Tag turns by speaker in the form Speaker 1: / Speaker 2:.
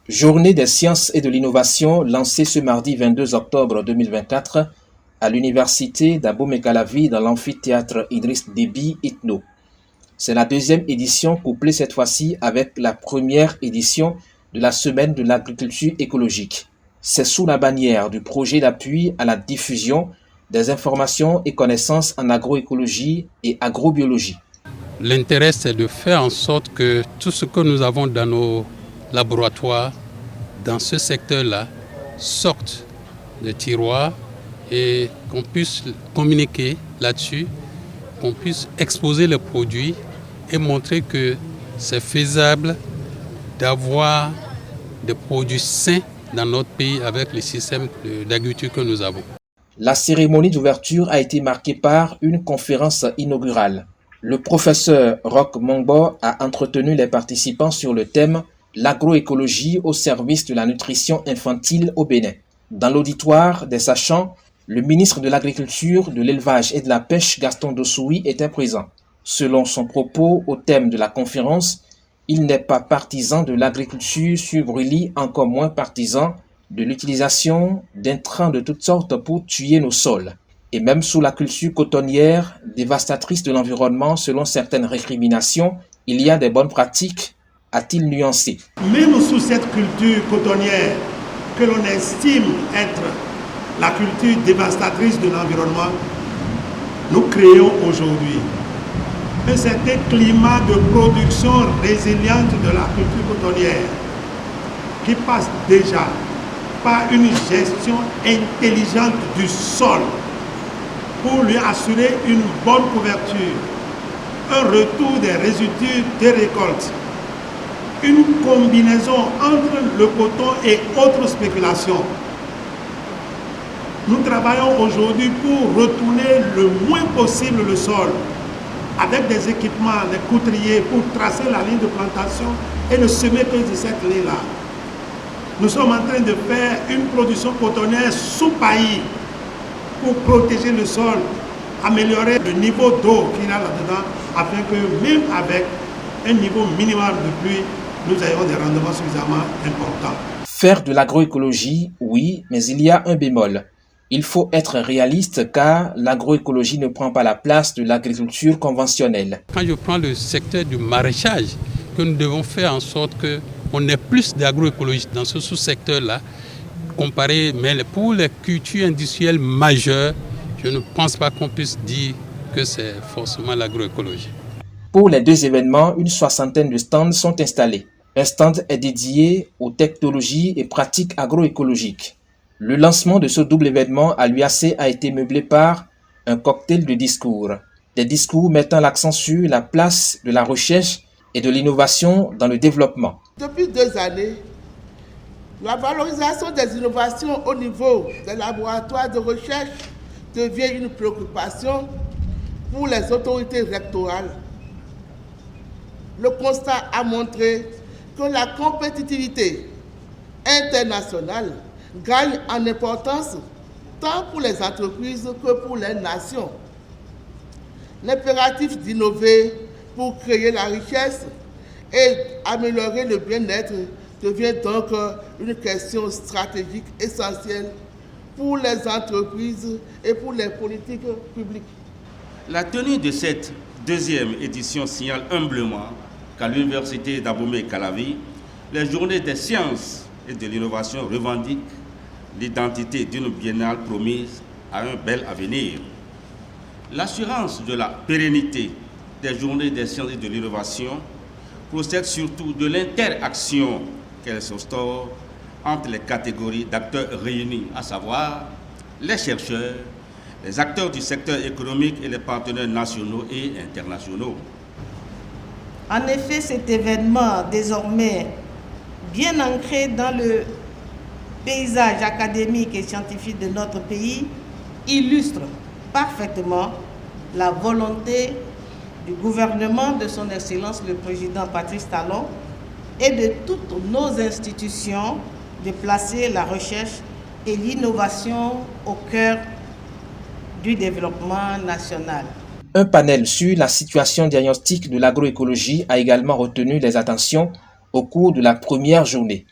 Speaker 1: Journée des sciences et de l'innovation lancée ce mardi 22 octobre 2024 à l'université d'Abomey-Calavi dans l'amphithéâtre Idriss Déby Itno. C'est la deuxième édition couplée cette fois-ci avec la première édition de la Semaine de l'agriculture écologique. C'est sous la bannière du projet d'appui à la diffusion des informations et connaissances en agroécologie et agrobiologie.
Speaker 2: L'intérêt, c'est de faire en sorte que tout ce que nous avons dans nos laboratoires, dans ce secteur-là, sorte des tiroirs et qu'on puisse communiquer là-dessus, qu'on puisse exposer les produits et montrer que c'est faisable d'avoir des produits sains dans notre pays avec le système d'agriculture que nous avons.
Speaker 1: La cérémonie d'ouverture a été marquée par une conférence inaugurale. Le professeur Roch Mongbo a entretenu les participants sur le thème « L'agroécologie au service de la nutrition infantile au Bénin ». Dans l'auditoire des sachants, le ministre de l'Agriculture, de l'Élevage et de la Pêche, Gaston Dossoui, était présent. Selon son propos au thème de la conférence, il n'est pas partisan de l'agriculture sur brûlis, encore moins partisan de l'utilisation d'intrants de toutes sortes pour tuer nos sols. Et même sous la culture cotonnière, dévastatrice de l'environnement selon certaines récriminations, il y a des bonnes pratiques, a-t-il nuancé.
Speaker 3: Même sous cette culture cotonnière que l'on estime être la culture dévastatrice de l'environnement, nous créons aujourd'hui un certain climat de production résiliente de la culture cotonnière qui passe déjà par une gestion intelligente du sol pour lui assurer une bonne couverture, un retour des résidus des récoltes, une combinaison entre le coton et autres spéculations. Nous travaillons aujourd'hui pour retourner le moins possible le sol avec des équipements, des coudriers pour tracer la ligne de plantation et ne semer que de cette ligne-là. Nous sommes en train de faire une production cotonnière sous paillis pour protéger le sol, améliorer le niveau d'eau qu'il y a là-dedans, afin que même avec un niveau minimal de pluie, nous ayons des rendements suffisamment importants.
Speaker 1: Faire de l'agroécologie, oui, mais il y a un bémol. Il faut être réaliste car l'agroécologie ne prend pas la place de l'agriculture conventionnelle.
Speaker 2: Quand je prends le secteur du maraîchage, que nous devons faire en sorte qu'on ait plus d'agroécologie dans ce sous-secteur-là, comparé, mais pour les cultures industrielles majeures, je ne pense pas qu'on puisse dire que c'est forcément l'agroécologie.
Speaker 1: Pour les deux événements, une soixantaine de stands sont installés. Un stand est dédié aux technologies et pratiques agroécologiques. Le lancement de ce double événement à l'UAC a été meublé par un cocktail de discours. Des discours mettant l'accent sur la place de la recherche et de l'innovation dans le développement.
Speaker 4: Depuis 2 années, la valorisation des innovations au niveau des laboratoires de recherche devient une préoccupation pour les autorités rectorales. Le constat a montré que la compétitivité internationale gagne en importance tant pour les entreprises que pour les nations. L'impératif d'innover pour créer la richesse et améliorer le bien-être devient donc une question stratégique essentielle pour les entreprises et pour les politiques publiques.
Speaker 5: La tenue de cette deuxième édition signale humblement qu'à l'université d'Abomey-Calavi, les journées des sciences et de l'innovation revendiquent l'identité d'une biennale promise à un bel avenir. L'assurance de la pérennité des journées des sciences et de l'innovation procède surtout de l'interaction qu'elles s'instaurent entre les catégories d'acteurs réunis, à savoir les chercheurs, les acteurs du secteur économique et les partenaires nationaux et internationaux.
Speaker 6: En effet, cet événement, désormais bien ancré dans le paysage académique et scientifique de notre pays, illustre parfaitement la volonté du gouvernement de son Excellence le Président Patrice Talon et de toutes nos institutions de placer la recherche et l'innovation au cœur du développement national.
Speaker 1: Un panel sur la situation diagnostique de l'agroécologie a également retenu les attentions au cours de la première journée.